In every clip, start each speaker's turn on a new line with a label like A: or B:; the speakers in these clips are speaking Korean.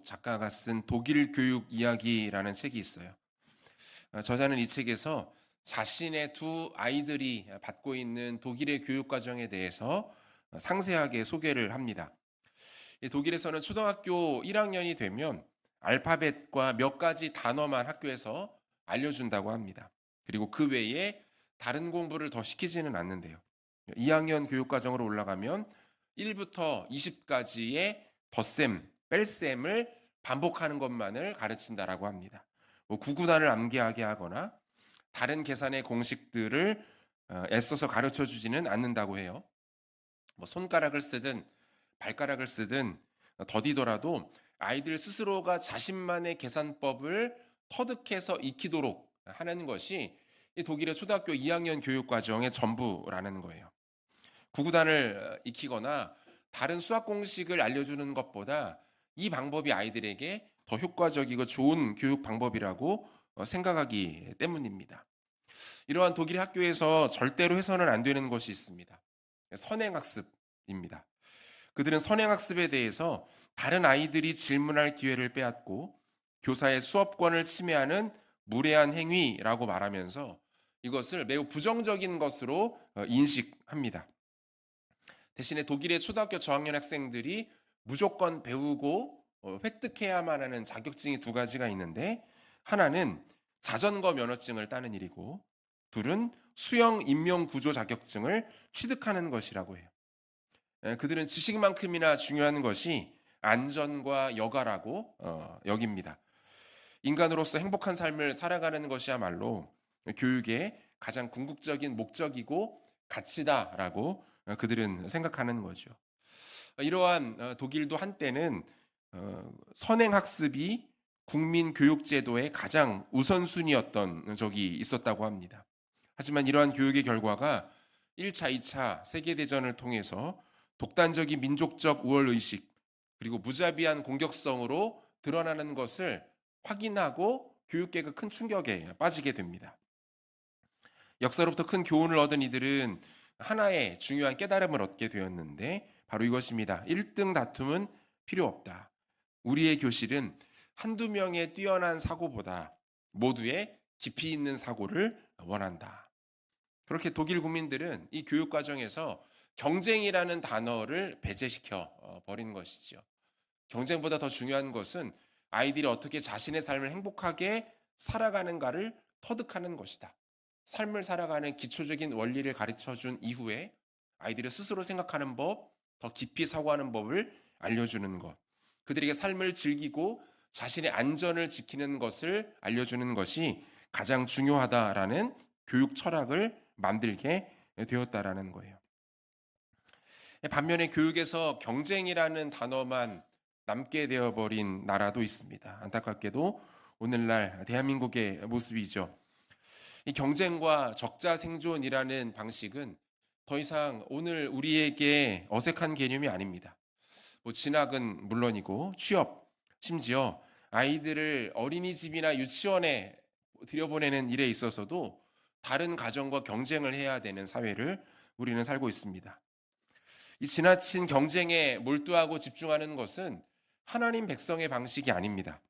A: 작가가 쓴 독일 교육 이야기라는 책이 있어요. 저자는 이 책에서 자신의 두 아이들이 받고 있는 독일의 교육 과정에 대해서 상세하게 소개를 합니다. 독일에서는 초등학교 1학년이 되면 알파벳과 몇 가지 단어만 학교에서 알려준다고 합니다. 그리고 그 외에 다른 공부를 더 시키지는 않는데요. 2학년 교육 과정으로 올라가면 1부터 20까지의 덧셈, 뺄셈을 반복하는 것만을 가르친다라고 합니다. 구구단을 암기하게 하거나 다른 계산의 공식들을 애써서 가르쳐 주지는 않는다고 해요. 손가락을 쓰든 발가락을 쓰든 더디더라도 아이들 스스로가 자신만의 계산법을 터득해서 익히도록 하는 것이 이 독일의 초등학교 2학년 교육 과정의 전부라는 거예요. 구구단을 익히거나 다른 수학 공식을 알려주는 것보다 이 방법이 아이들에게 더 효과적이고 좋은 교육 방법이라고 생각하기 때문입니다. 이러한 독일 학교에서 절대로 해서는 안 되는 것이 있습니다. 선행학습입니다. 그들은 선행학습에 대해서 다른 아이들이 질문할 기회를 빼앗고 교사의 수업권을 침해하는 무례한 행위라고 말하면서 이것을 매우 부정적인 것으로 인식합니다. 대신에 독일의 초등학교 저학년 학생들이 무조건 배우고 획득해야만 하는 자격증이 두 가지가 있는데, 하나는 자전거 면허증을 따는 일이고 둘은 수영 임용 구조 자격증을 취득하는 것이라고 해요. 그들은 지식만큼이나 중요한 것이 안전과 여가라고 여깁니다. 인간으로서 행복한 삶을 살아가는 것이야말로 교육의 가장 궁극적인 목적이고 가치다라고 그들은 생각하는 거죠. 이러한 독일도 한때는 선행학습이 국민교육제도의 가장 우선순위였던 적이 있었다고 합니다. 하지만 이러한 교육의 결과가 1차, 2차 세계대전을 통해서 독단적인 민족적 우월의식 그리고 무자비한 공격성으로 드러나는 것을 확인하고 교육계가 큰 충격에 빠지게 됩니다. 역사로부터 큰 교훈을 얻은 이들은 하나의 중요한 깨달음을 얻게 되었는데 바로 이것입니다. 1등 다툼은 필요 없다. 우리의 교실은 한두 명의 뛰어난 사고보다 모두의 깊이 있는 사고를 원한다. 그렇게 독일 국민들은 이 교육 과정에서 경쟁이라는 단어를 배제시켜 버린 것이죠. 경쟁보다 더 중요한 것은 아이들이 어떻게 자신의 삶을 행복하게 살아가는가를 터득하는 것이다. 삶을 살아가는 기초적인 원리를 가르쳐 준 이후에 아이들이 스스로 생각하는 법, 더 깊이 사고하는 법을 알려주는 것. 그들에게 삶을 즐기고 자신의 안전을 지키는 것을 알려주는 것이 가장 중요하다라는 교육 철학을 만들게 되었다라는 거예요. 반면에 교육에서 경쟁이라는 단어만 남게 되어버린 나라도 있습니다. 안타깝게도 오늘날 대한민국의 모습이죠. 이 경쟁과 적자 생존이라는 방식은 더 이상 오늘 우리에게 어색한 개념이 아닙니다. 진학은 물론이고 취업, 심지어 아이들을 어린이집이나 유치원에 들여보내는 일에 있어서도 다른 가정과 경쟁을 해야 되는 사회를 우리는 살고 있습니다. 이 지나친 경쟁에 몰두하고 집중하는 것은 하나님 백성의 방식이 아닙니다.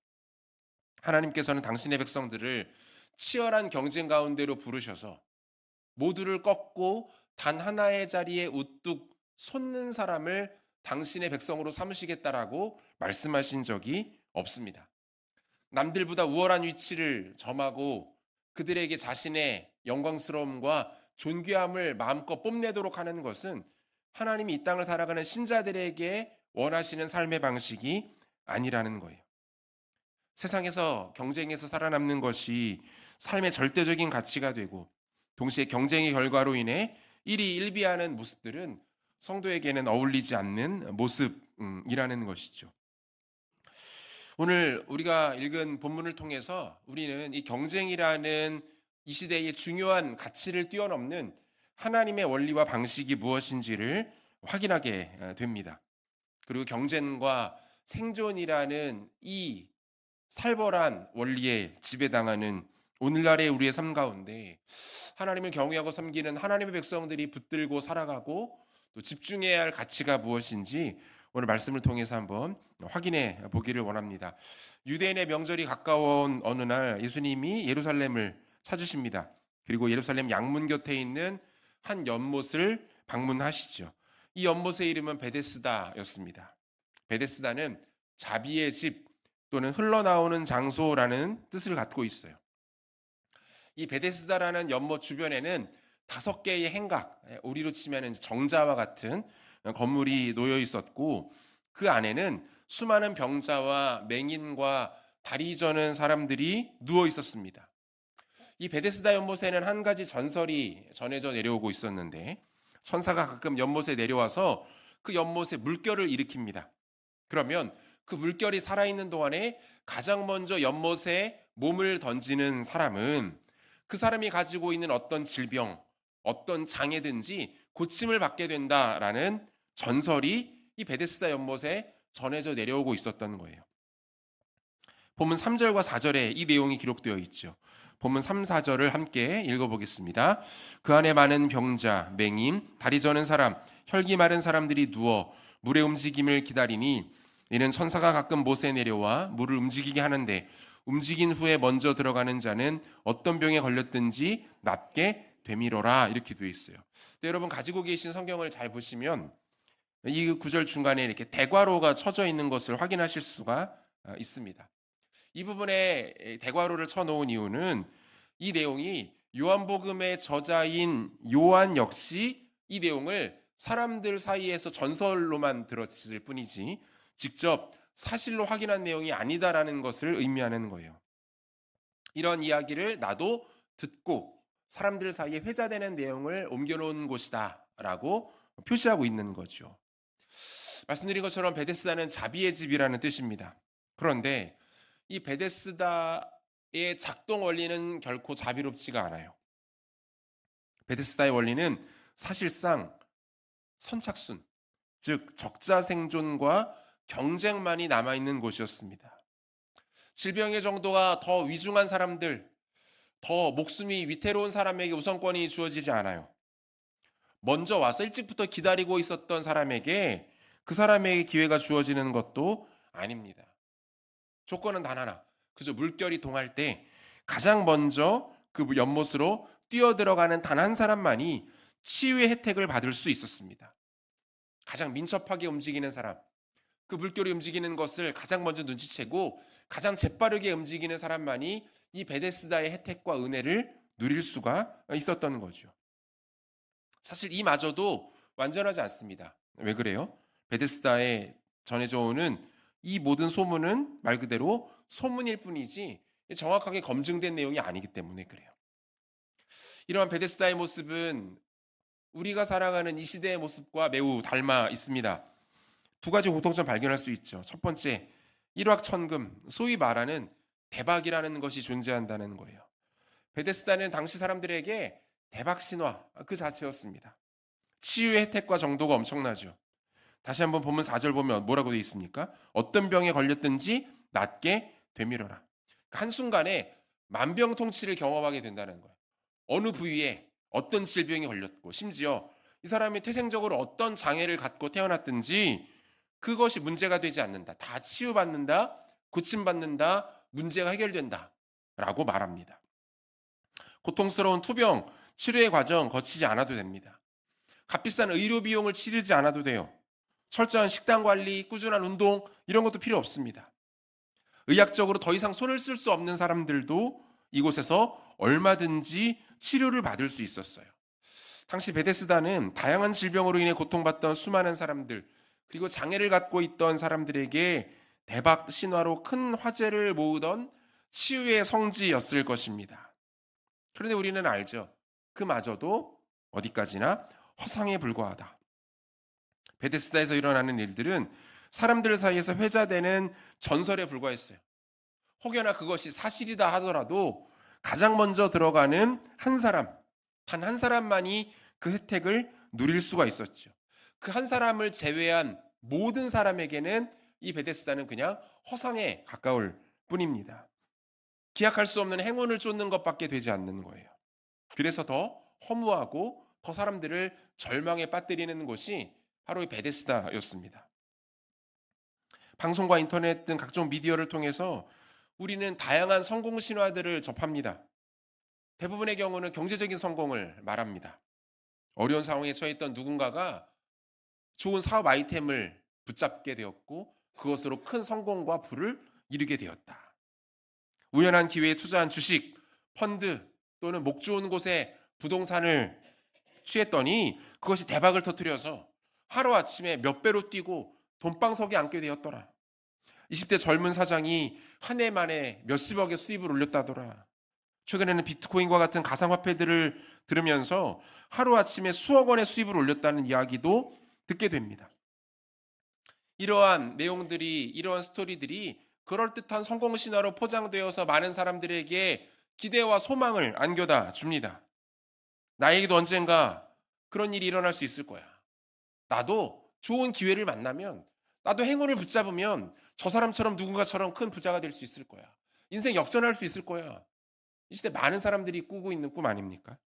A: 하나님께서는 당신의 백성들을 치열한 경쟁 가운데로 부르셔서 모두를 꺾고 단 하나의 자리에 우뚝 솟는 사람을 당신의 백성으로 삼으시겠다라고 말씀하신 적이 없습니다. 남들보다 우월한 위치를 점하고 그들에게 자신의 영광스러움과 존귀함을 마음껏 뽐내도록 하는 것은 하나님이 이 땅을 살아가는 신자들에게 원하시는 삶의 방식이 아니라는 거예요. 세상에서 경쟁에서 살아남는 것이 삶의 절대적인 가치가 되고 동시에 경쟁의 결과로 인해 일희일비하는 모습들은 성도에게는 어울리지 않는 모습이라는 것이죠. 오늘 우리가 읽은 본문을 통해서 우리는 이 경쟁이라는 이 시대의 중요한 가치를 뛰어넘는 하나님의 원리와 방식이 무엇인지를 확인하게 됩니다. 그리고 경쟁과 생존이라는 이 살벌한 원리에 지배당하는 오늘날의 우리의 삶 가운데 하나님을 경외하고 섬기는 하나님의 백성들이 붙들고 살아가고 또 집중해야 할 가치가 무엇인지 오늘 말씀을 통해서 한번 확인해 보기를 원합니다. 유대인의 명절이 가까운 어느 날 예수님이 예루살렘을 찾으십니다. 그리고 예루살렘 양문 곁에 있는 한 연못을 방문하시죠. 이 연못의 이름은 베데스다였습니다. 베데스다는 자비의 집 또는 흘러나오는 장소라는 뜻을 갖고 있어요. 이 베데스다라는 연못 주변에는 5개의 행각, 우리로 치면 정자와 같은 건물이 놓여 있었고, 그 안에는 수많은 병자와 맹인과 다리 저는 사람들이 누워 있었습니다. 이 베데스다 연못에는 한 가지 전설이 전해져 내려오고 있었는데, 천사가 가끔 연못에 내려와서 그 연못에 물결을 일으킵니다. 그러면 그 물결이 살아있는 동안에 가장 먼저 연못에 몸을 던지는 사람은 그 사람이 가지고 있는 어떤 질병, 어떤 장애든지 고침을 받게 된다라는 전설이 이 베데스다 연못에 전해져 내려오고 있었던 거예요. 본문 3절과 4절에 이 내용이 기록되어 있죠. 본문 3, 4절을 함께 읽어보겠습니다. 그 안에 많은 병자, 맹인, 다리 저는 사람, 혈기 마른 사람들이 누워 물의 움직임을 기다리니 이는 천사가 가끔 못에 내려와 물을 움직이게 하는데 움직인 후에 먼저 들어가는 자는 어떤 병에 걸렸든지 낫게 되미러라, 이렇게 되어 있어요. 근데 여러분 가지고 계신 성경을 잘 보시면 이 구절 중간에 이렇게 대괄호가 쳐져 있는 것을 확인하실 수가 있습니다. 이 부분에 대괄호를 쳐놓은 이유는 이 내용이 요한복음의 저자인 요한 역시 이 내용을 사람들 사이에서 전설로만 들었을 뿐이지 직접 사실로 확인한 내용이 아니다라는 것을 의미하는 거예요. 이런 이야기를 나도 듣고 사람들 사이에 회자되는 내용을 옮겨놓은 곳이다라고 표시하고 있는 거죠. 말씀드린 것처럼 베데스다는 자비의 집이라는 뜻입니다. 그런데 이 베데스다의 작동 원리는 결코 자비롭지가 않아요. 베데스다의 원리는 사실상 선착순, 즉 적자생존과 경쟁만이 남아있는 곳이었습니다. 질병의 정도가 더 위중한 사람들, 더 목숨이 위태로운 사람에게 우선권이 주어지지 않아요. 먼저 와서 일찍부터 기다리고 있었던 사람에게 그 사람에게 기회가 주어지는 것도 아닙니다. 조건은 단 하나. 그저 물결이 동할 때 가장 먼저 그 연못으로 뛰어들어가는 단 한 사람만이 치유의 혜택을 받을 수 있었습니다. 가장 민첩하게 움직이는 사람, 그 물결이 움직이는 것을 가장 먼저 눈치채고 가장 재빠르게 움직이는 사람만이 이 베데스다의 혜택과 은혜를 누릴 수가 있었던 거죠. 사실 이마저도 완전하지 않습니다. 왜 그래요? 베데스다에 전해져 오는 이 모든 소문은 말 그대로 소문일 뿐이지 정확하게 검증된 내용이 아니기 때문에 그래요. 이러한 베데스다의 모습은 우리가 살아가는 이 시대의 모습과 매우 닮아 있습니다. 두 가지 공통점 발견할 수 있죠. 첫 번째, 일확천금, 소위 말하는 대박이라는 것이 존재한다는 거예요. 베데스다는 당시 사람들에게 대박 신화 그 자체였습니다. 치유의 혜택과 정도가 엄청나죠. 다시 한번 본문 4절 보면 뭐라고 되어 있습니까? 어떤 병에 걸렸든지 낫게 되미러라. 한순간에 만병통치를 경험하게 된다는 거예요. 어느 부위에 어떤 질병이 걸렸고 심지어 이 사람이 태생적으로 어떤 장애를 갖고 태어났든지 그것이 문제가 되지 않는다. 다 치유받는다. 고침받는다. 문제가 해결된다. 라고 말합니다. 고통스러운 투병, 치료의 과정 거치지 않아도 됩니다. 값비싼 의료 비용을 치르지 않아도 돼요. 철저한 식단 관리, 꾸준한 운동 이런 것도 필요 없습니다. 의학적으로 더 이상 손을 쓸 수 없는 사람들도 이곳에서 얼마든지 치료를 받을 수 있었어요. 당시 베데스다는 다양한 질병으로 인해 고통받던 수많은 사람들 그리고 장애를 갖고 있던 사람들에게 대박 신화로 큰 화제를 모으던 치유의 성지였을 것입니다. 그런데 우리는 알죠. 그마저도 어디까지나 허상에 불과하다. 베데스다에서 일어나는 일들은 사람들 사이에서 회자되는 전설에 불과했어요. 혹여나 그것이 사실이다 하더라도 가장 먼저 들어가는 한 사람, 단 한 사람만이 그 혜택을 누릴 수가 있었죠. 그 한 사람을 제외한 모든 사람에게는 이 베데스다는 그냥 허상에 가까울 뿐입니다. 기약할 수 없는 행운을 쫓는 것밖에 되지 않는 거예요. 그래서 더 허무하고 더 사람들을 절망에 빠뜨리는 곳이 바로 이 베데스다였습니다. 방송과 인터넷 등 각종 미디어를 통해서 우리는 다양한 성공 신화들을 접합니다. 대부분의 경우는 경제적인 성공을 말합니다. 어려운 상황에 처했던 누군가가 좋은 사업 아이템을 붙잡게 되었고 그것으로 큰 성공과 부를 이루게 되었다. 우연한 기회에 투자한 주식, 펀드 또는 목 좋은 곳에 부동산을 취했더니 그것이 대박을 터뜨려서 하루아침에 몇 배로 뛰고 돈방석에 앉게 되었더라. 20대 젊은 사장이 한 해 만에 몇십억의 수입을 올렸다더라. 최근에는 비트코인과 같은 가상화폐들을 들으면서 하루아침에 수억 원의 수입을 올렸다는 이야기도 듣게 됩니다. 이러한 내용들이, 이러한 스토리들이 그럴듯한 성공 신화로 포장되어서 많은 사람들에게 기대와 소망을 안겨다 줍니다. 나에게도 언젠가 그런 일이 일어날 수 있을 거야. 나도 좋은 기회를 만나면, 나도 행운을 붙잡으면 저 사람처럼 누군가처럼 큰 부자가 될 수 있을 거야. 인생 역전할 수 있을 거야. 이 시대 많은 사람들이 꾸고 있는 꿈 아닙니까?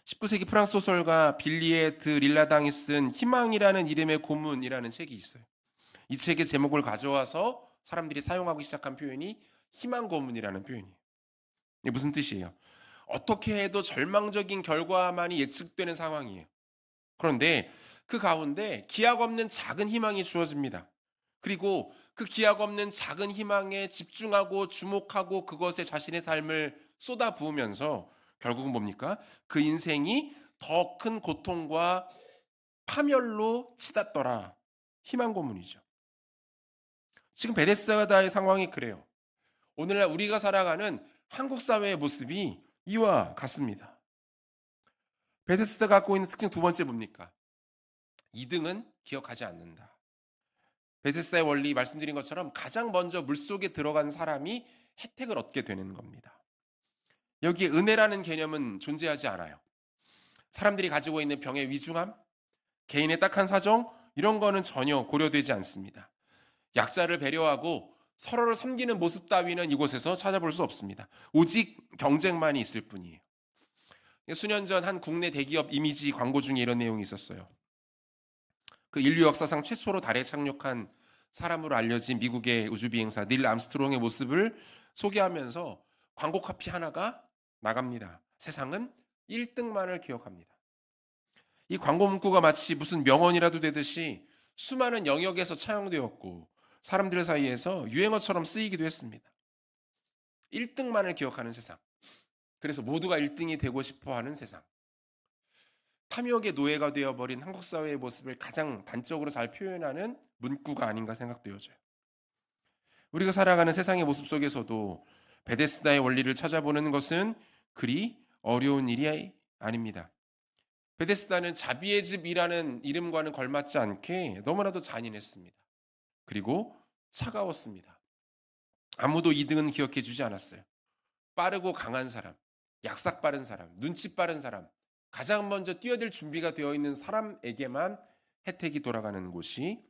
A: 19세기 프랑스 소설가 빌리에 드 릴라당이 쓴 희망이라는 이름의 고문이라는 책이 있어요. 이 책의 제목을 가져와서 사람들이 사용하기 시작한 표현이 희망 고문이라는 표현이에요. 이게 무슨 뜻이에요? 어떻게 해도 절망적인 결과만이 예측되는 상황이에요. 그런데 그 가운데 기약 없는 작은 희망이 주어집니다. 그리고 그 기약 없는 작은 희망에 집중하고 주목하고 그것에 자신의 삶을 쏟아 부으면서 결국은 뭡니까? 그 인생이 더 큰 고통과 파멸로 치닫더라. 희망 고문이죠. 지금 베데스다의 상황이 그래요. 오늘날 우리가 살아가는 한국 사회의 모습이 이와 같습니다. 베데스다가 갖고 있는 특징 두 번째 뭡니까? 2등은 기억하지 않는다. 베데스다의 원리 말씀드린 것처럼 가장 먼저 물속에 들어간 사람이 혜택을 얻게 되는 겁니다. 여기에 은혜라는 개념은 존재하지 않아요. 사람들이 가지고 있는 병의 위중함, 개인의 딱한 사정 이런 거는 전혀 고려되지 않습니다. 약자를 배려하고 서로를 섬기는 모습 따위는 이곳에서 찾아볼 수 없습니다. 오직 경쟁만이 있을 뿐이에요. 수년 전 한 국내 대기업 이미지 광고 중에 이런 내용이 있었어요. 그 인류 역사상 최초로 달에 착륙한 사람으로 알려진 미국의 우주비행사 닐 암스트롱의 모습을 소개하면서 광고 카피 하나가 나갑니다. 세상은 1등만을 기억합니다. 이 광고 문구가 마치 무슨 명언이라도 되듯이 수많은 영역에서 차용되었고 사람들 사이에서 유행어처럼 쓰이기도 했습니다. 1등만을 기억하는 세상. 그래서 모두가 1등이 되고 싶어하는 세상. 탐욕의 노예가 되어버린 한국 사회의 모습을 가장 단적으로 잘 표현하는 문구가 아닌가 생각되어져요. 우리가 살아가는 세상의 모습 속에서도 베데스다의 원리를 찾아보는 것은 그리 어려운 일이 아닙니다. 베데스다는 자비의 집이라는 이름과는 걸맞지 않게 너무나도 잔인했습니다. 그리고 차가웠습니다. 아무도 2등은 기억해 주지 않았어요. 빠르고 강한 사람, 약삭 빠른 사람, 눈치 빠른 사람, 가장 먼저 뛰어들 준비가 되어 있는 사람에게만 혜택이 돌아가는 곳이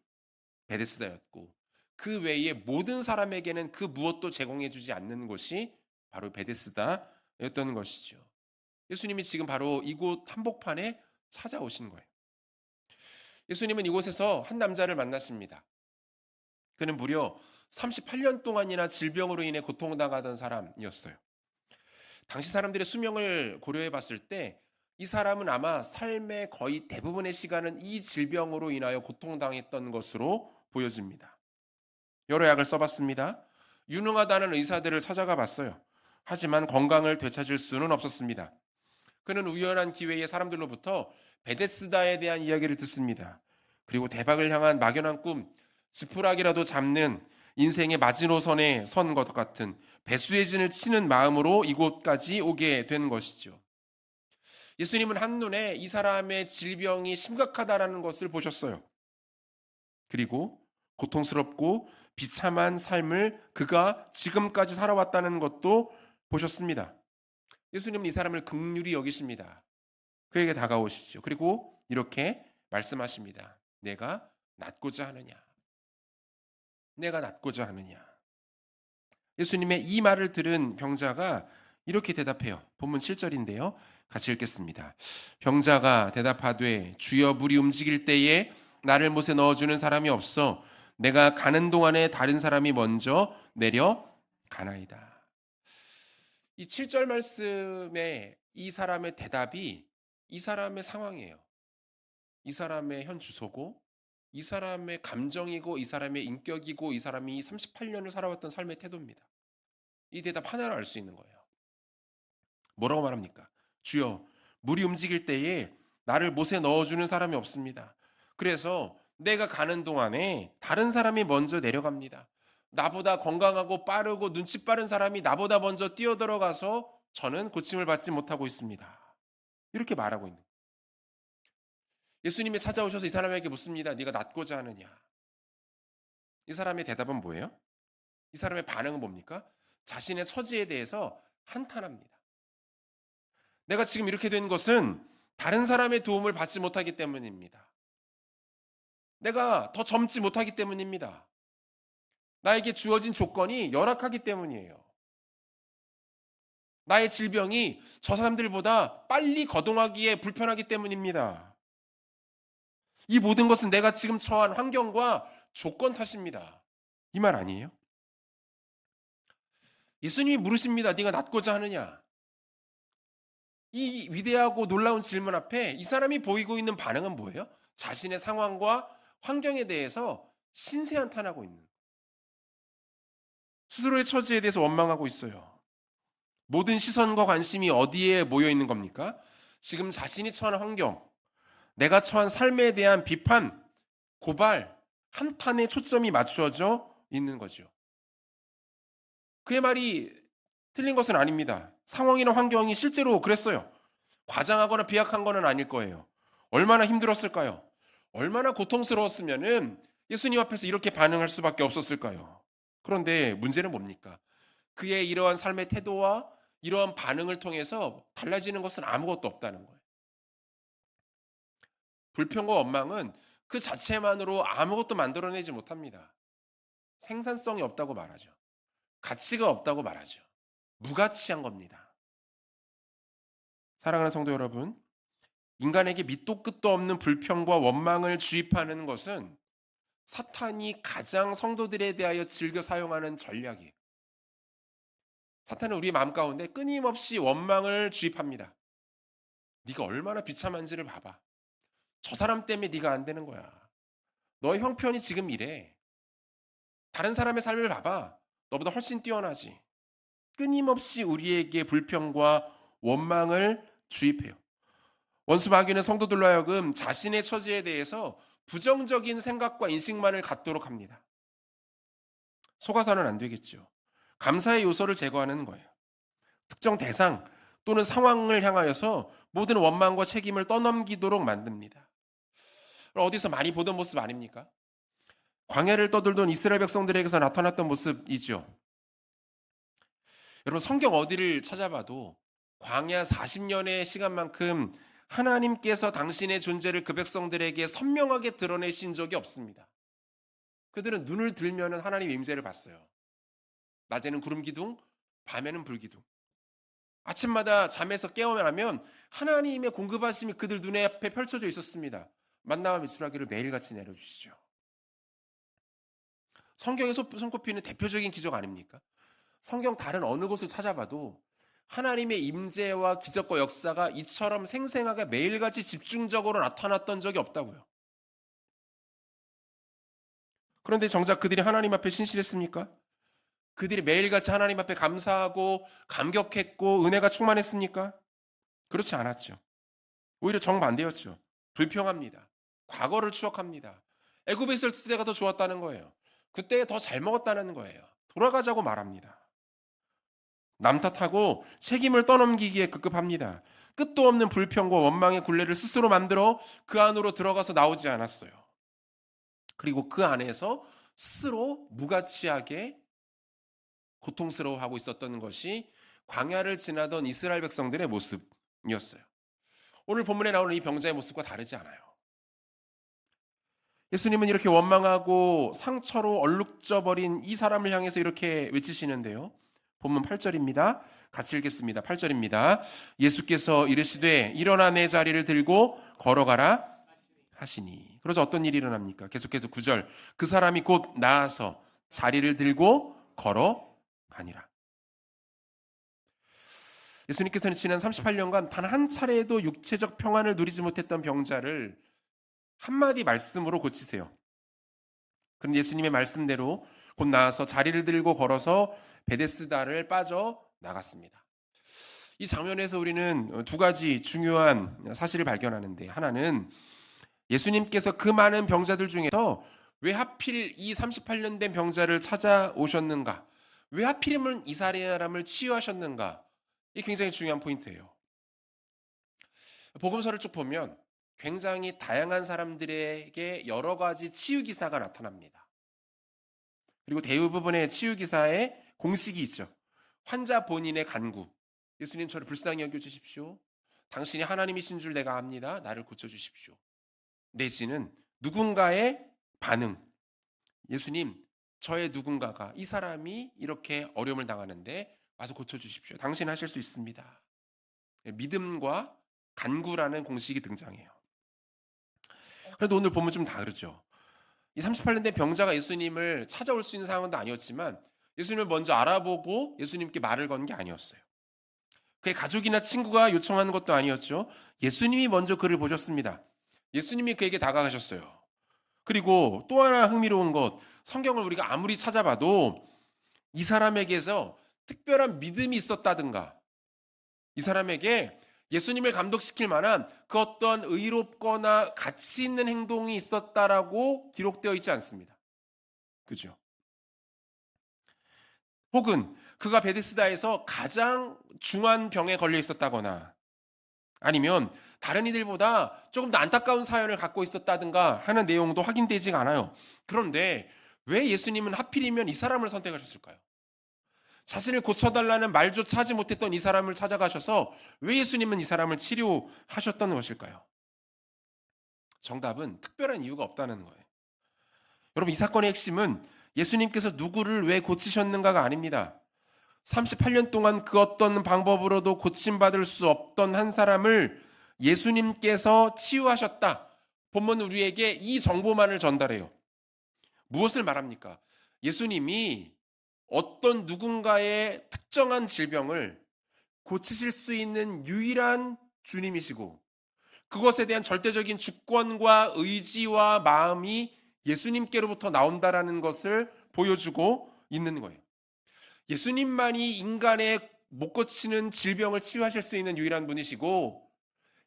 A: 베데스다였고 그 외에 모든 사람에게는 그 무엇도 제공해 주지 않는 곳이 바로 베데스다였던 것이죠. 예수님이 지금 바로 이곳 한복판에 찾아오신 거예요. 예수님은 이곳에서 한 남자를 만나십니다. 그는 무려 38년 동안이나 질병으로 인해 고통당하던 사람이었어요. 당시 사람들의 수명을 고려해 봤을 때 이 사람은 아마 삶의 거의 대부분의 시간은 이 질병으로 인하여 고통당했던 것으로 보여집니다. 여러 약을 써봤습니다. 유능하다는 의사들을 찾아가 봤어요. 하지만 건강을 되찾을 수는 없었습니다. 그는 우연한 기회에 사람들로부터 베데스다에 대한 이야기를 듣습니다. 그리고 대박을 향한 막연한 꿈, 지푸라기라도 잡는 인생의 마지노선에 선 것 같은 배수의 진을 치는 마음으로 이곳까지 오게 된 것이죠. 예수님은 한눈에 이 사람의 질병이 심각하다라는 것을 보셨어요. 그리고 고통스럽고 비참한 삶을 그가 지금까지 살아왔다는 것도 보셨습니다. 예수님은 이 사람을 긍휼히 여기십니다. 그에게 다가오시죠. 그리고 이렇게 말씀하십니다. 내가 낫고자 하느냐? 내가 낫고자 하느냐? 예수님의 이 말을 들은 병자가 이렇게 대답해요. 본문 7절인데요. 같이 읽겠습니다. 병자가 대답하되 주여 물이 움직일 때에 나를 못에 넣어주는 사람이 없어 내가 가는 동안에 다른 사람이 먼저 내려가나이다. 이 7절 말씀에 이 사람의 대답이 이 사람의 상황이에요. 이 사람의 현 주소고, 이 사람의 감정이고, 이 사람의 인격이고, 이 사람이 38년을 살아왔던 삶의 태도입니다. 이 대답 하나로 알 수 있는 거예요. 뭐라고 말합니까? 주여, 물이 움직일 때에 나를 못에 넣어주는 사람이 없습니다. 그래서 내가 가는 동안에 다른 사람이 먼저 내려갑니다. 나보다 건강하고 빠르고 눈치 빠른 사람이 나보다 먼저 뛰어들어가서 저는 고침을 받지 못하고 있습니다. 이렇게 말하고 있는 거예요. 예수님이 찾아오셔서 이 사람에게 묻습니다. 네가 낫고자 하느냐? 이 사람의 대답은 뭐예요? 이 사람의 반응은 뭡니까? 자신의 처지에 대해서 한탄합니다. 내가 지금 이렇게 된 것은 다른 사람의 도움을 받지 못하기 때문입니다. 내가 더 젊지 못하기 때문입니다. 나에게 주어진 조건이 열악하기 때문이에요. 나의 질병이 저 사람들보다 빨리 거동하기에 불편하기 때문입니다. 이 모든 것은 내가 지금 처한 환경과 조건 탓입니다. 이 말 아니에요? 예수님이 물으십니다. 네가 낫고자 하느냐? 이 위대하고 놀라운 질문 앞에 이 사람이 보이고 있는 반응은 뭐예요? 자신의 상황과 환경에 대해서 신세한탄하고 있는, 스스로의 처지에 대해서 원망하고 있어요. 모든 시선과 관심이 어디에 모여 있는 겁니까? 지금 자신이 처한 환경, 내가 처한 삶에 대한 비판, 고발, 한탄에 초점이 맞추어져 있는 거죠. 그의 말이 틀린 것은 아닙니다. 상황이나 환경이 실제로 그랬어요. 과장하거나 비약한 건 아닐 거예요. 얼마나 힘들었을까요? 얼마나 고통스러웠으면은 예수님 앞에서 이렇게 반응할 수밖에 없었을까요? 그런데 문제는 뭡니까? 그의 이러한 삶의 태도와 이러한 반응을 통해서 달라지는 것은 아무것도 없다는 거예요. 불평과 원망은 그 자체만으로 아무것도 만들어내지 못합니다. 생산성이 없다고 말하죠. 가치가 없다고 말하죠. 무가치한 겁니다. 사랑하는 성도 여러분, 인간에게 밑도 끝도 없는 불평과 원망을 주입하는 것은 사탄이 가장 성도들에 대하여 즐겨 사용하는 전략이에요. 사탄은 우리 마음 가운데 끊임없이 원망을 주입합니다. 네가 얼마나 비참한지를 봐봐. 저 사람 때문에 네가 안 되는 거야. 너의 형편이 지금 이래. 다른 사람의 삶을 봐봐. 너보다 훨씬 뛰어나지. 끊임없이 우리에게 불평과 원망을 주입해요. 원수 마귀는 성도들로 하여금 자신의 처지에 대해서 부정적인 생각과 인식만을 갖도록 합니다. 속아서는 안 되겠죠. 감사의 요소를 제거하는 거예요. 특정 대상 또는 상황을 향하여서 모든 원망과 책임을 떠넘기도록 만듭니다. 어디서 많이 보던 모습 아닙니까? 광야를 떠돌던 이스라엘 백성들에게서 나타났던 모습이죠. 여러분 성경 어디를 찾아봐도 광야 40년의 시간만큼 하나님께서 당신의 존재를 그 백성들에게 선명하게 드러내신 적이 없습니다. 그들은 눈을 들면 하나님의 임재를 봤어요. 낮에는 구름 기둥, 밤에는 불 기둥. 아침마다 잠에서 깨어나면 하나님의 공급하심이 그들 눈에 앞에 펼쳐져 있었습니다. 만나와 메추라기를 매일같이 내려주시죠. 성경에 손꼽히는 대표적인 기적 아닙니까? 성경 다른 어느 곳을 찾아봐도 하나님의 임재와 기적과 역사가 이처럼 생생하게 매일같이 집중적으로 나타났던 적이 없다고요. 그런데 정작 그들이 하나님 앞에 신실했습니까? 그들이 매일같이 하나님 앞에 감사하고 감격했고 은혜가 충만했습니까? 그렇지 않았죠. 오히려 정반대였죠. 불평합니다. 과거를 추억합니다. 애굽에 있을 때가 더 좋았다는 거예요. 그때 더 잘 먹었다는 거예요. 돌아가자고 말합니다. 남 탓하고 책임을 떠넘기기에 급급합니다. 끝도 없는 불평과 원망의 굴레를 스스로 만들어 그 안으로 들어가서 나오지 않았어요. 그리고 그 안에서 스스로 무가치하게 고통스러워하고 있었던 것이 광야를 지나던 이스라엘 백성들의 모습이었어요. 오늘 본문에 나오는 이 병자의 모습과 다르지 않아요. 예수님은 이렇게 원망하고 상처로 얼룩져버린 이 사람을 향해서 이렇게 외치시는데요. 본문 8절입니다. 같이 읽겠습니다. 8절입니다. 예수께서 이르시되 일어나 내 자리를 들고 걸어가라. 하시니. 그래서 어떤 일이 일어납니까? 계속해서 9절. 그 사람이 곧 나아서 자리를 들고 걸어가니라. 예수님께서는 지난 38년간 단 한 차례에도 육체적 평안을 누리지 못했던 병자를 한마디 말씀으로 고치세요. 그런 예수님의 말씀대로 곧 나아서 자리를 들고 걸어서 베데스다를 빠져 나갔습니다. 이 장면에서 우리는 두 가지 중요한 사실을 발견하는데, 하나는 예수님께서 그 많은 병자들 중에서 왜 하필 이 38년 된 병자를 찾아오셨는가? 왜 하필이면 이 사람을 치유하셨는가? 이게 굉장히 중요한 포인트예요. 복음서를 쭉 보면 굉장히 다양한 사람들에게 여러 가지 치유 기사가 나타납니다. 그리고 대부분의 치유 기사에 공식이 있죠. 환자 본인의 간구. 예수님 저를 불쌍히 여겨주십시오. 당신이 하나님이신 줄 내가 압니다. 나를 고쳐주십시오. 내지는 누군가의 반응. 예수님, 저의 누군가가, 이 사람이 이렇게 어려움을 당하는데 와서 고쳐주십시오. 당신 하실 수 있습니다. 믿음과 간구라는 공식이 등장해요. 그래도 오늘 보면 좀 다르죠. 이 38년 된 병자가 예수님을 찾아올 수 있는 상황도 아니었지만 예수님을 먼저 알아보고 예수님께 말을 건 게 아니었어요. 그의 가족이나 친구가 요청하는 것도 아니었죠. 예수님이 먼저 그를 보셨습니다. 예수님이 그에게 다가가셨어요. 그리고 또 하나 흥미로운 것, 성경을 우리가 아무리 찾아봐도 이 사람에게서 특별한 믿음이 있었다든가, 이 사람에게 예수님을 감동시킬 만한 그 어떤 의롭거나 가치 있는 행동이 있었다라고 기록되어 있지 않습니다. 그죠? 혹은 그가 베데스다에서 가장 중한 병에 걸려 있었다거나, 아니면 다른 이들보다 조금 더 안타까운 사연을 갖고 있었다든가 하는 내용도 확인되지가 않아요. 그런데 왜 예수님은 하필이면 이 사람을 선택하셨을까요? 자신을 고쳐달라는 말조차 하지 못했던 이 사람을 찾아가셔서 왜 예수님은 이 사람을 치료하셨던 것일까요? 정답은 특별한 이유가 없다는 거예요. 여러분, 이 사건의 핵심은 예수님께서 누구를 왜 고치셨는가가 아닙니다. 38년 동안 그 어떤 방법으로도 고침받을 수 없던 한 사람을 예수님께서 치유하셨다. 본문은 우리에게 이 정보만을 전달해요. 무엇을 말합니까? 예수님이 어떤 누군가의 특정한 질병을 고치실 수 있는 유일한 주님이시고, 그것에 대한 절대적인 주권과 의지와 마음이 예수님께로부터 나온다라는 것을 보여주고 있는 거예요. 예수님만이 인간의 못 고치는 질병을 치유하실 수 있는 유일한 분이시고,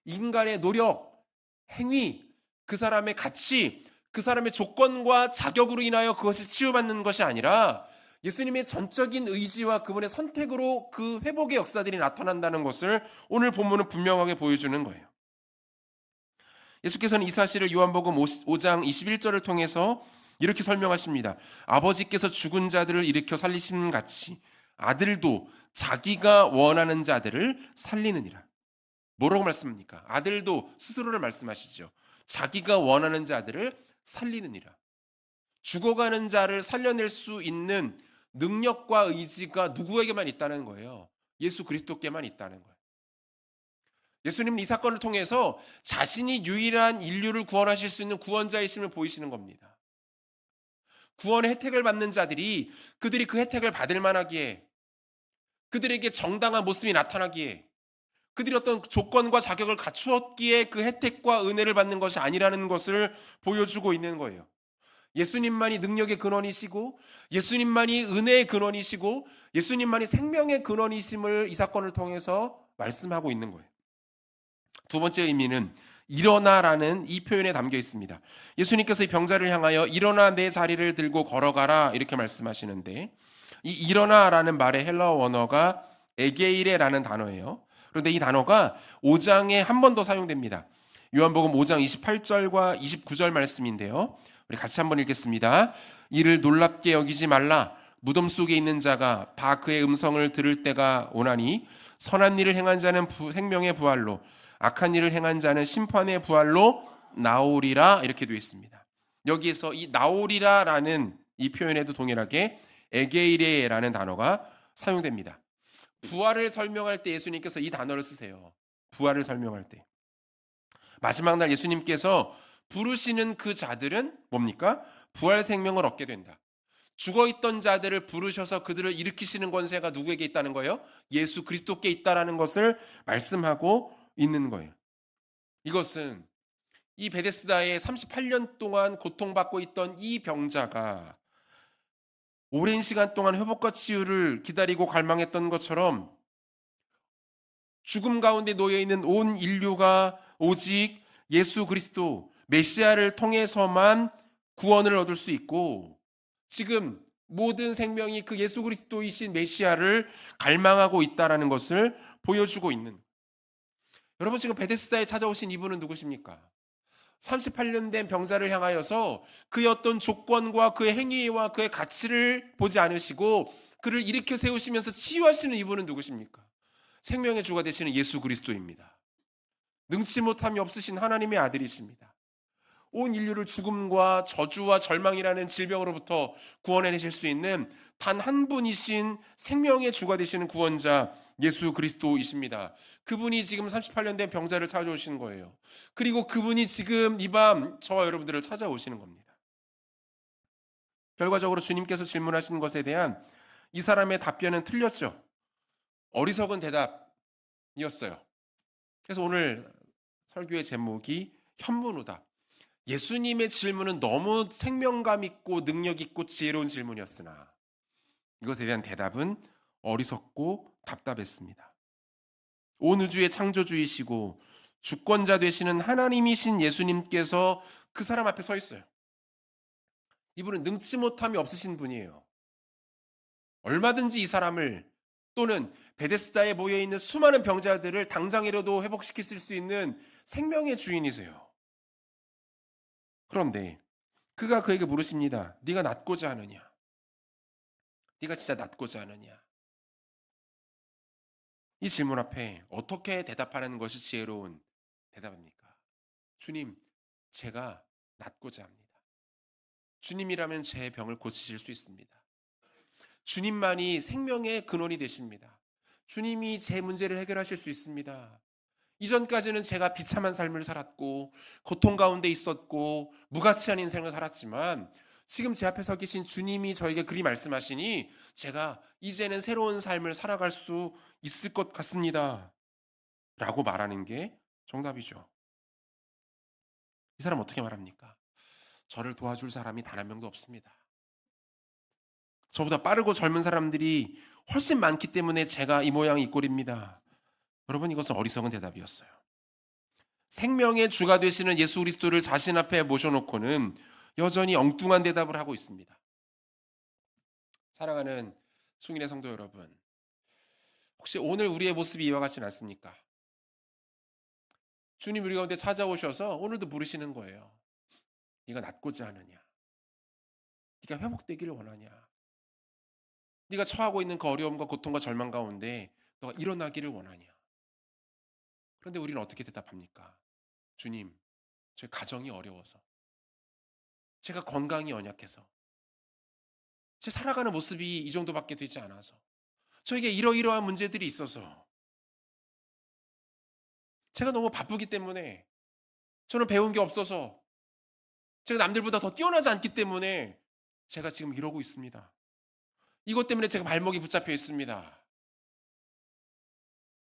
A: 인간의 노력, 행위, 그 사람의 가치, 그 사람의 조건과 자격으로 인하여 그것이 치유받는 것이 아니라 예수님의 전적인 의지와 그분의 선택으로 그 회복의 역사들이 나타난다는 것을 오늘 본문은 분명하게 보여주는 거예요. 예수께서는 이 사실을 요한복음 5장 21절을 통해서 이렇게 설명하십니다. 아버지께서 죽은 자들을 일으켜 살리시는 같이 아들도 자기가 원하는 자들을 살리느니라. 뭐라고 말씀합니까? 아들도 스스로를 말씀하시죠. 자기가 원하는 자들을 살리느니라. 죽어가는 자를 살려낼 수 있는 능력과 의지가 누구에게만 있다는 거예요. 예수 그리스도께만 있다는 거예요. 예수님은 이 사건을 통해서 자신이 유일한 인류를 구원하실 수 있는 구원자이심을 보이시는 겁니다. 구원의 혜택을 받는 자들이 그들이 그 혜택을 받을 만하기에, 그들에게 정당한 모습이 나타나기에, 그들이 어떤 조건과 자격을 갖추었기에 그 혜택과 은혜를 받는 것이 아니라는 것을 보여주고 있는 거예요. 예수님만이 능력의 근원이시고, 예수님만이 은혜의 근원이시고, 예수님만이 생명의 근원이심을 이 사건을 통해서 말씀하고 있는 거예요. 두 번째 의미는 일어나라는 이 표현에 담겨 있습니다. 예수님께서 이 병자를 향하여 일어나 내 자리를 들고 걸어가라 이렇게 말씀하시는데, 이 일어나라는 말의 헬라어 원어가 에게이레라는 단어예요. 그런데 이 단어가 5장에 한 번 더 사용됩니다. 요한복음 5장 28절과 29절 말씀인데요. 우리 같이 한번 읽겠습니다. 이를 놀랍게 여기지 말라. 무덤 속에 있는 자가 다 그의 음성을 들을 때가 오나니 선한 일을 행한 자는 생명의 부활로, 악한 일을 행한 자는 심판의 부활로 나오리라 이렇게 되어 있습니다. 여기에서 이 나오리라라는 이 표현에도 동일하게 에게이레라는 단어가 사용됩니다. 부활을 설명할 때 예수님께서 이 단어를 쓰세요. 부활을 설명할 때. 마지막 날 예수님께서 부르시는 그 자들은 뭡니까? 부활 생명을 얻게 된다. 죽어있던 자들을 부르셔서 그들을 일으키시는 권세가 누구에게 있다는 거예요? 예수 그리스도께 있다라는 것을 말씀하고 있는 거예요. 이것은 이 베데스다에 38년 동안 고통받고 있던 이 병자가 오랜 시간 동안 회복과 치유를 기다리고 갈망했던 것처럼 죽음 가운데 놓여 있는 온 인류가 오직 예수 그리스도 메시아를 통해서만 구원을 얻을 수 있고, 지금 모든 생명이 그 예수 그리스도이신 메시아를 갈망하고 있다라는 것을 보여주고 있는. 여러분, 지금 베데스다에 찾아오신 이분은 누구십니까? 38년 된 병자를 향하여서 그의 어떤 조건과 그의 행위와 그의 가치를 보지 않으시고 그를 일으켜 세우시면서 치유하시는 이분은 누구십니까? 생명의 주가 되시는 예수 그리스도입니다. 능치 못함이 없으신 하나님의 아들이십니다. 온 인류를 죽음과 저주와 절망이라는 질병으로부터 구원해내실 수 있는 단 한 분이신 생명의 주가 되시는 구원자 예수 그리스도이십니다. 그분이 지금 38년 된 병자를 찾아오시는 거예요. 그리고 그분이 지금 이 밤 저와 여러분들을 찾아오시는 겁니다. 결과적으로 주님께서 질문하신 것에 대한 이 사람의 답변은 틀렸죠. 어리석은 대답이었어요. 그래서 오늘 설교의 제목이 현문우다. 예수님의 질문은 너무 생명감 있고 능력 있고 지혜로운 질문이었으나 이것에 대한 대답은 어리석고 답답했습니다. 온 우주의 창조주이시고 주권자 되시는 하나님이신 예수님께서 그 사람 앞에 서 있어요. 이분은 능치 못함이 없으신 분이에요. 얼마든지 이 사람을, 또는 베데스다에 모여있는 수많은 병자들을 당장이라도 회복시킬 수 있는 생명의 주인이세요. 그런데 그가 그에게 물으십니다. 네가 낫고자 하느냐? 네가 진짜 낫고자 하느냐? 이 질문 앞에 어떻게 대답하는 것이 지혜로운 대답입니까? 주님, 제가 낫고자 합니다. 주님이라면 제 병을 고치실 수 있습니다. 주님만이 생명의 근원이 되십니다. 주님이 제 문제를 해결하실 수 있습니다. 이전까지는 제가 비참한 삶을 살았고 고통 가운데 있었고 무가치한 인생을 살았지만 지금 제 앞에 서 계신 주님이 저에게 그리 말씀하시니 제가 이제는 새로운 삶을 살아갈 수 있을 것 같습니다. 라고 말하는 게 정답이죠. 이 사람 어떻게 말합니까? 저를 도와줄 사람이 단 한 명도 없습니다. 저보다 빠르고 젊은 사람들이 훨씬 많기 때문에 제가 이 모양 이 꼴입니다. 여러분, 이것은 어리석은 대답이었어요. 생명의 주가 되시는 예수 그리스도를 자신 앞에 모셔놓고는 여전히 엉뚱한 대답을 하고 있습니다. 사랑하는 승인의 성도 여러분, 혹시 오늘 우리의 모습이 이와 같지는 않습니까? 주님 우리 가운데 찾아오셔서 오늘도 부르시는 거예요. 네가 낫고자 하느냐? 네가 회복되기를 원하냐? 네가 처하고 있는 그 어려움과 고통과 절망 가운데 너가 일어나기를 원하냐? 그런데 우리는 어떻게 대답합니까? 주님, 제 가정이 어려워서, 제가 건강이 연약해서, 제 살아가는 모습이 이 정도밖에 되지 않아서, 저에게 이러이러한 문제들이 있어서, 제가 너무 바쁘기 때문에, 저는 배운 게 없어서, 제가 남들보다 더 뛰어나지 않기 때문에 제가 지금 이러고 있습니다. 이것 때문에 제가 발목이 붙잡혀 있습니다.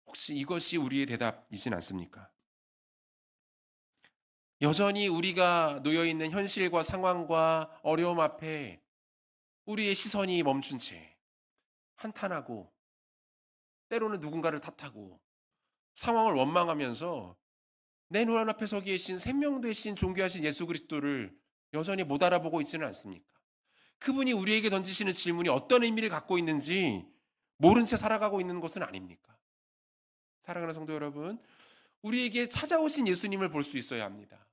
A: 혹시 이것이 우리의 대답이진 않습니까? 여전히 우리가 놓여 있는 현실과 상황과 어려움 앞에 우리의 시선이 멈춘 채 한탄하고, 때로는 누군가를 탓하고 상황을 원망하면서 내 눈앞에 서 계신 생명 되신 존귀하신 예수 그리스도를 여전히 못 알아보고 있지는 않습니까? 그분이 우리에게 던지시는 질문이 어떤 의미를 갖고 있는지 모른 채 살아가고 있는 것은 아닙니까? 사랑하는 성도 여러분, 우리에게 찾아오신 예수님을 볼 수 있어야 합니다.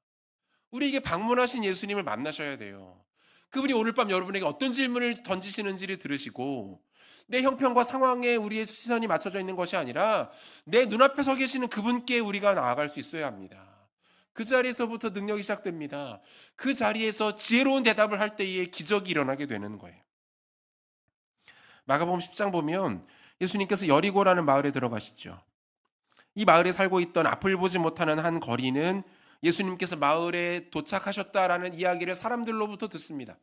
A: 우리에게 방문하신 예수님을 만나셔야 돼요. 그분이 오늘 밤 여러분에게 어떤 질문을 던지시는지를 들으시고, 내 형편과 상황에 우리의 시선이 맞춰져 있는 것이 아니라 내 눈앞에 서 계시는 그분께 우리가 나아갈 수 있어야 합니다. 그 자리에서부터 능력이 시작됩니다. 그 자리에서 지혜로운 대답을 할 때에 기적이 일어나게 되는 거예요. 마가복음 10장 보면 예수님께서 여리고라는 마을에 들어가시죠. 이 마을에 살고 있던 앞을 보지 못하는 한 거리는 예수님께서 마을에 도착하셨다라는 이야기를 사람들로부터 듣습니다.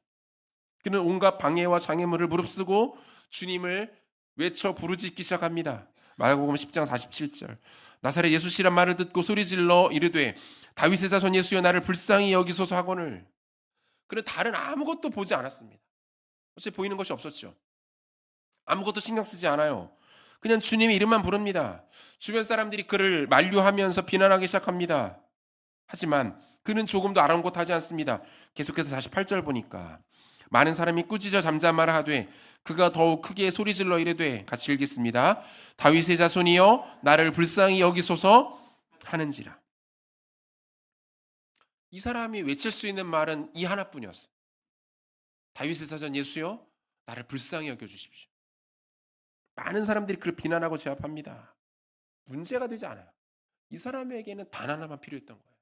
A: 그는 온갖 방해와 장애물을 무릅쓰고 주님을 외쳐 부르짖기 시작합니다. 마가복음 10장 47절. 나사렛 예수시란 말을 듣고 소리질러 이르되 다윗의 자손 예수여 나를 불쌍히 여기소서 하거늘. 그는 다른 아무것도 보지 않았습니다. 어차피 보이는 것이 없었죠. 아무것도 신경 쓰지 않아요. 그냥 주님의 이름만 부릅니다. 주변 사람들이 그를 만류하면서 비난하기 시작합니다. 하지만 그는 조금도 아랑곳하지 않습니다. 계속해서 다시 8절 보니까 많은 사람이 꾸짖어 잠잠하라 하되 그가 더욱 크게 소리질러 이르되 같이 읽겠습니다. 다윗의 자손이여 나를 불쌍히 여기소서 하는지라. 이 사람이 외칠 수 있는 말은 이 하나뿐이었어요. 다윗의 자손 예수여 나를 불쌍히 여겨주십시오. 많은 사람들이 그를 비난하고 제압합니다. 문제가 되지 않아요. 이 사람에게는 단 하나만 필요했던 거예요.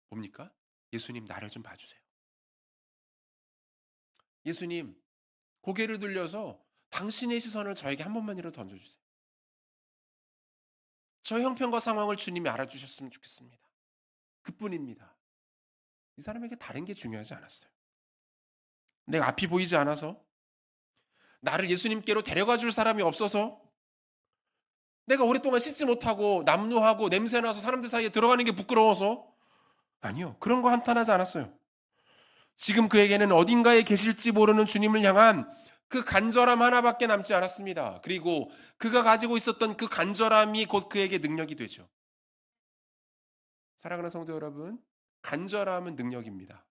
A: 뭡니까? 예수님 나를 좀 봐주세요. 예수님 고개를 돌려서 당신의 시선을 저에게 한 번만이라도 던져주세요. 저 형편과 상황을 주님이 알아주셨으면 좋겠습니다. 그뿐입니다. 이 사람에게 다른 게 중요하지 않았어요. 내가 앞이 보이지 않아서, 나를 예수님께로 데려가 줄 사람이 없어서, 내가 오랫동안 씻지 못하고 남루하고 냄새나서 사람들 사이에 들어가는 게 부끄러워서, 아니요. 그런 거 한탄하지 않았어요. 지금 그에게는 어딘가에 계실지 모르는 주님을 향한 그 간절함 하나밖에 남지 않았습니다. 그리고 그가 가지고 있었던 그 간절함이 곧 그에게 능력이 되죠. 사랑하는 성도 여러분, 간절함은 능력입니다.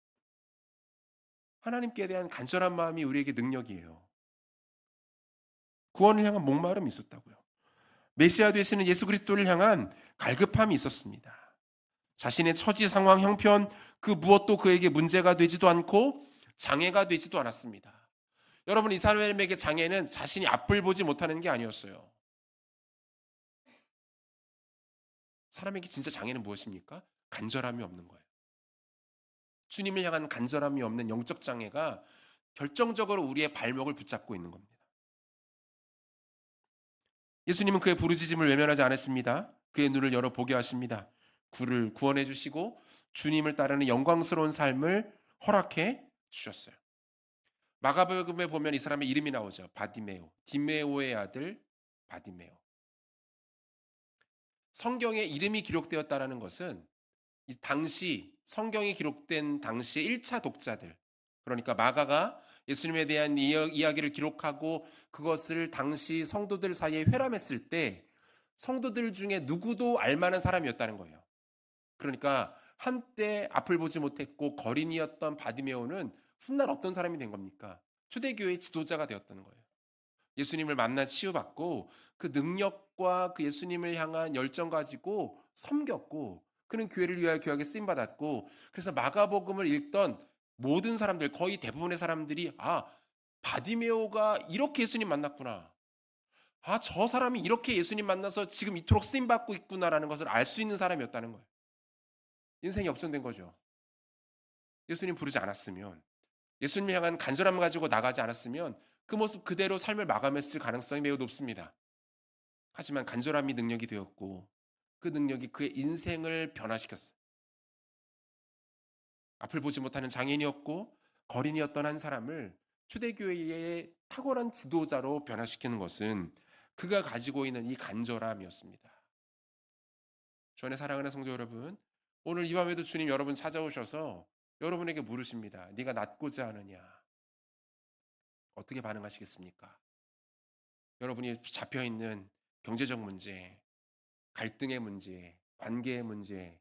A: 하나님께 대한 간절한 마음이 우리에게 능력이에요. 구원을 향한 목마름이 있었다고요. 메시아 되시는 예수 그리스도를 향한 갈급함이 있었습니다. 자신의 처지, 상황, 형편 그 무엇도 그에게 문제가 되지도 않고 장애가 되지도 않았습니다. 여러분, 이 사람에게 장애는 자신이 앞을 보지 못하는 게 아니었어요. 사람에게 진짜 장애는 무엇입니까? 간절함이 없는 거예요. 주님을 향한 간절함이 없는 영적 장애가 결정적으로 우리의 발목을 붙잡고 있는 겁니다. 예수님은 그의 부르짖음을 외면하지 않았습니다. 그의 눈을 열어 보게 하십니다. 그를 구원해 주시고 주님을 따르는 영광스러운 삶을 허락해 주셨어요. 마가복음에 보면 이 사람의 이름이 나오죠. 바디메오. 디메오의 아들 바디메오. 성경에 이름이 기록되었다라는 것은 이 당시 성경이 기록된 당시의 1차 독자들, 그러니까 마가가 예수님에 대한 이야기를 기록하고 그것을 당시 성도들 사이에 회람했을 때 성도들 중에 누구도 알만한 사람이었다는 거예요. 그러니까 한때 앞을 보지 못했고 거린이었던 바디메오는 훗날 어떤 사람이 된 겁니까? 초대교회의 지도자가 되었다는 거예요. 예수님을 만나 치유받고 그 능력과 그 예수님을 향한 열정 가지고 섬겼고, 그는 교회를 위하여 귀하게 쓰임 받았고, 그래서 마가복음을 읽던 모든 사람들, 거의 대부분의 사람들이 바디메오가 이렇게 예수님 만났구나, 저 사람이 이렇게 예수님 만나서 지금 이토록 쓰임 받고 있구나라는 것을 알 수 있는 사람이었다는 거예요. 인생이 역전된 거죠. 예수님 부르지 않았으면, 예수님을 향한 간절함을 가지고 나가지 않았으면 그 모습 그대로 삶을 마감했을 가능성이 매우 높습니다. 하지만 간절함이 능력이 되었고 그 능력이 그의 인생을 변화시켰어요. 앞을 보지 못하는 장애인이었고 거린이었던 한 사람을 초대교회의 탁월한 지도자로 변화시키는 것은 그가 가지고 있는 이 간절함이었습니다. 주 안에 사랑하는 성도 여러분, 오늘 이 밤에도 주님 여러분 찾아오셔서 여러분에게 물으십니다. 네가 낫고자 하느냐? 어떻게 반응하시겠습니까? 여러분이 잡혀있는 경제적 문제, 갈등의 문제, 관계의 문제,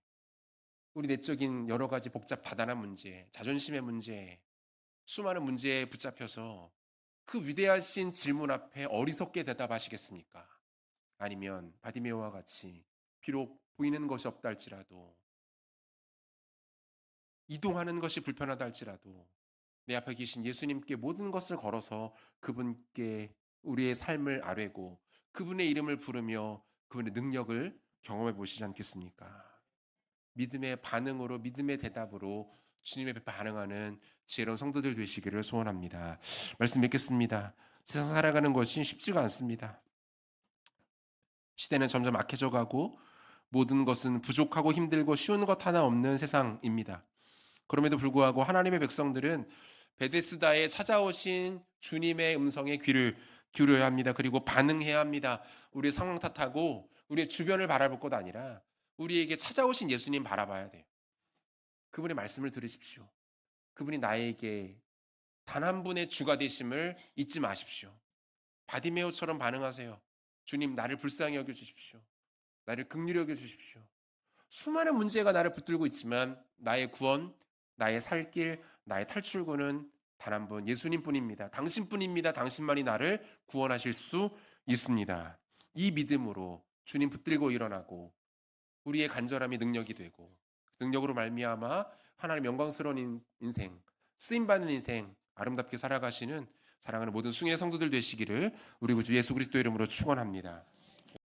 A: 우리 내적인 여러 가지 복잡다단한 문제, 자존심의 문제, 수많은 문제에 붙잡혀서 그 위대하신 질문 앞에 어리석게 대답하시겠습니까? 아니면 바디메오와 같이 비록 보이는 것이 없다 할지라도, 이동하는 것이 불편하다 할지라도 내 앞에 계신 예수님께 모든 것을 걸어서 그분께 우리의 삶을 아뢰고 그분의 이름을 부르며 그분의 능력을 경험해 보시지 않겠습니까? 믿음의 반응으로, 믿음의 대답으로 주님의 앞에 반응하는 지혜로운 성도들 되시기를 소원합니다. 말씀 맺겠습니다. 세상 살아가는 것이 쉽지가 않습니다. 시대는 점점 악해져 가고 모든 것은 부족하고 힘들고 쉬운 것 하나 없는 세상입니다. 그럼에도 불구하고 하나님의 백성들은 베데스다에 찾아오신 주님의 음성에 귀를 기울여야 합니다. 그리고 반응해야 합니다. 우리의 상황 탓하고 우리의 주변을 바라볼 것 아니라 우리에게 찾아오신 예수님 바라봐야 돼요. 그분의 말씀을 들으십시오. 그분이 나에게 단 한 분의 주가 되심을 잊지 마십시오. 바디메오처럼 반응하세요. 주님, 나를 불쌍히 여겨 주십시오. 나를 긍휼히 여겨 주십시오. 수많은 문제가 나를 붙들고 있지만 나의 구원, 나의 살 길, 나의 탈출구는 단 한 분 예수님뿐입니다. 당신뿐입니다. 당신만이 나를 구원하실 수 있습니다. 이 믿음으로 주님 붙들고 일어나고 우리의 간절함이 능력이 되고 능력으로 말미암아 하나님 영광스러운 인생, 쓰임 받는 인생 아름답게 살아가시는 사랑하는 모든 승인의 성도들 되시기를 우리 구주 예수 그리스도 이름으로 축원합니다.